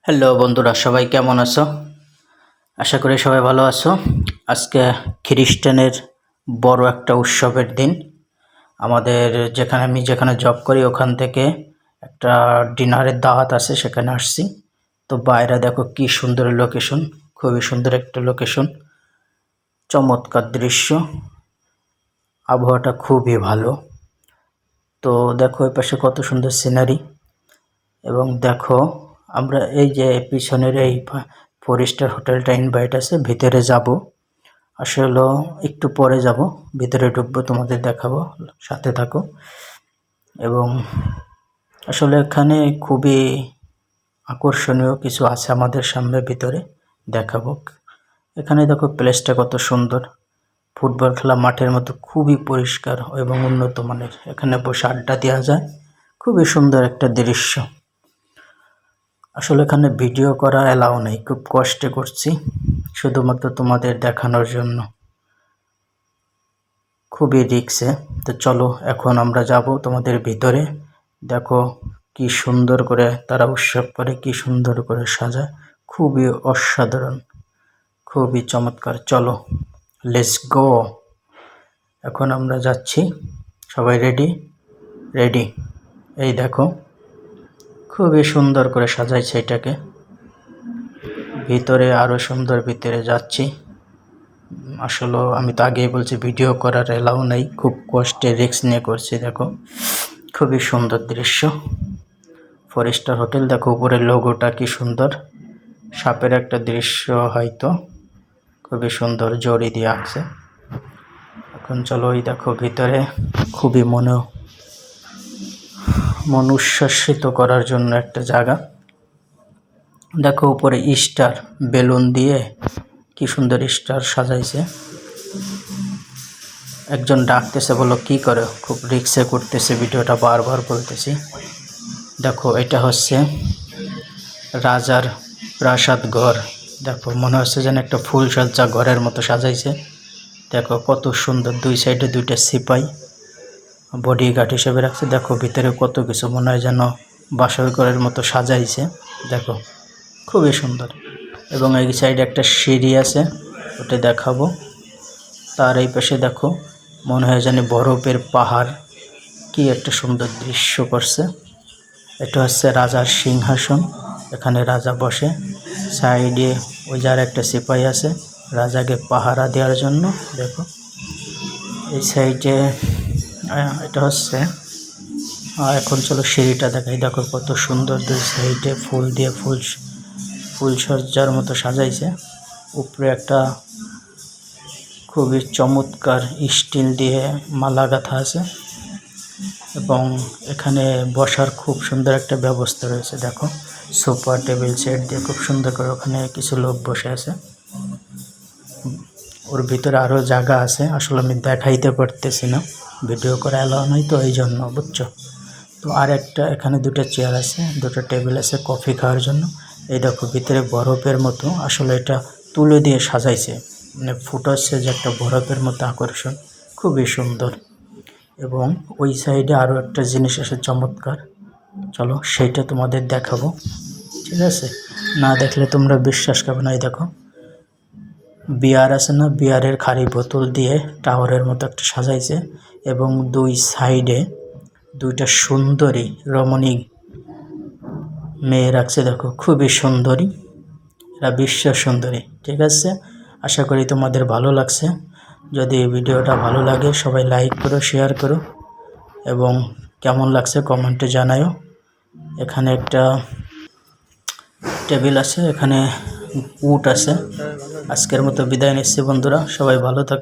Hello বন্ধুরা, সবাই কেমন আছো? আশা করি সবাই ভালো আছো। আজকে খ্রিস্টানের বড় একটা উৎসবের দিন। আমাদের আমি যেখানে জব করি ওখান থেকে একটা ডিনারের দাওয়াত আছে, সেখানে আসছি। তো বাইরে দেখো কি সুন্দর লোকেশন, খুবই সুন্দর একটা লোকেশন, চমৎকার দৃশ্য, আবহাওয়াটা খুবই ভালো। তো দেখো ওই পাশে কত সুন্দর সিনারি, এবং দেখো আমরা এই যে পিছনের এই 4 স্টার হোটেলটা ইনভাইট আছে, ভিতরে যাব। আসলে একটু পরে যাব, ভিতরে ঢুকবো, তোমাদের দেখাবো, সাথে থাকো। এবং আসলে এখানে খুবই আকর্ষণীয় কিছু আছে আমাদের সামনে, ভিতরে দেখাবো। এখানে দেখো প্লেসটা কত সুন্দর, ফুটবল খেলা মাঠের মতো খুবই পরিষ্কার এবং উন্নত মানের। এখানে বসে আড্ডা দেওয়া যায়, খুবই সুন্দর একটা দৃশ্য। আসলে এখানে ভিডিও করা এলাও নেই, খুব কষ্টে করছি শুধুমাত্র তোমাদের দেখানোর জন্য, খুবই রিক্সে। তো চলো এখন আমরা যাব তোমাদের ভিতরে। দেখো কি সুন্দর করে তারা উৎসব করে, কি সুন্দর করে সাজায়, খুবই অসাধারণ, খুবই চমৎকার। চলো লেটস গো। এখন আমরা যাচ্ছি, সবাই রেডি? রেডি। এই দেখো খুবই সুন্দর করে সাজাইছে এটাকে, ভিতরে আরও সুন্দর, ভিতরে যাচ্ছি। আসলে আমি তো আগেই বলছি ভিডিও করার এলাও নেই, খুব কষ্টে রিস্ক নিয়ে করছি। দেখো খুবই সুন্দর দৃশ্য, 4 স্টার হোটেল। দেখো উপরের লোগোটা কি সুন্দর, সাপের একটা দৃশ্য হয়তো, খুবই সুন্দর জড়ি দিয়ে আছে। এখন চলো ওই দেখো ভিতরে, খুবই মন উচ্ছ্বসিত করার জন্য একটা জায়গা। দেখো উপরে স্টার বেলুন দিয়ে কি সুন্দর স্টার সাজাইছে। একজন ডাকতেছে, বলো কি করে, খুব রিক্সে করতেছে ভিডিওটা, বারবার বলতেছি। দেখো এটা হচ্ছে রাজার প্রাসাদ ঘর। দেখো মনে হচ্ছে যেন একটা ফুলসজ্জা ঘরের মতো সাজাইছে। দেখো কত সুন্দর, দুই সাইডে 2টা সিপাই বডিগার্ড হিসেবে রাখছে। দেখো ভিতরে কত কিছু, মনে হয় যেন বাসর ঘরের মতো সাজাইছে। দেখো খুবই সুন্দর। এবং এই সাইডে একটা সিঁড়ি আছে, ওটা দেখাবো। তার এই পাশে দেখো মনে হয় যেন বরফের পাহাড়, কি একটা সুন্দর দৃশ্য করছে। এটা হচ্ছে রাজার সিংহাসন, এখানে রাজা বসে। সাইডে ওই যার একটা সিপাহি আছে রাজাকে পাহারা দেওয়ার জন্য। দেখো এই সাইডে এটা হচ্ছে, এখন চলো সিঁড়িটা দেখাই। দেখো কত সুন্দর, দুই সাইডে ফুল দিয়ে ফুলসজ্জার মতো সাজাইছে। উপরে একটা খুবই চমৎকার স্টিল দিয়ে মালা গাঁথা আছে, এবং এখানে বসার খুব সুন্দর একটা ব্যবস্থা রয়েছে। দেখো সোফা টেবিল সেট দিয়ে খুব সুন্দর করে ওখানে কিছু লোক বসে আছে। ওর ভিতরে আরও জায়গা আছে, আসলে আমি দেখাইতে পারতেছি না, ভিডিও করা এলাও নয় তো এই জন্য, বুঝছো। তো আর একটা এখানে 2টা চেয়ার আছে, 2টা টেবিল আছে কফি খাওয়ার জন্য। এই দেখো ভিতরে বরফের মতো, আসলে এটা তুলে দিয়ে সাজাইছে, মানে ফুটাচ্ছে যে একটা বরফের মতো আকর্ষণ, খুবই সুন্দর। এবং ওই সাইডে আরও একটা জিনিস আছে চমৎকার, চলো সেইটা তোমাদের দেখাবো, ঠিক আছে? না দেখলে তোমরা বিশ্বাস করবে না। এই দেখো বিয়ার আছে না, বিয়ারের খালি বোতল দিয়ে টাওয়ারের মতো একটা সাজাইছে, এবং দুই সাইডে 2টা সুন্দরী রমণী মেয়ে রাখছে। দেখো খুবই সুন্দরী, এরা বিশ্ব সুন্দরী, ঠিক আছে? আশা করি তোমাদের ভালো লাগছে। যদি এই ভিডিওটা ভালো লাগে সবাই লাইক করো, শেয়ার করো, এবং কেমন লাগছে কমেন্টে জানাও। এখানে একটা টেবিল আছে, এখানে উট আছে। আজকের মতো বিদায় নিচ্ছি বন্ধুরা, সবাই ভালো থাকো।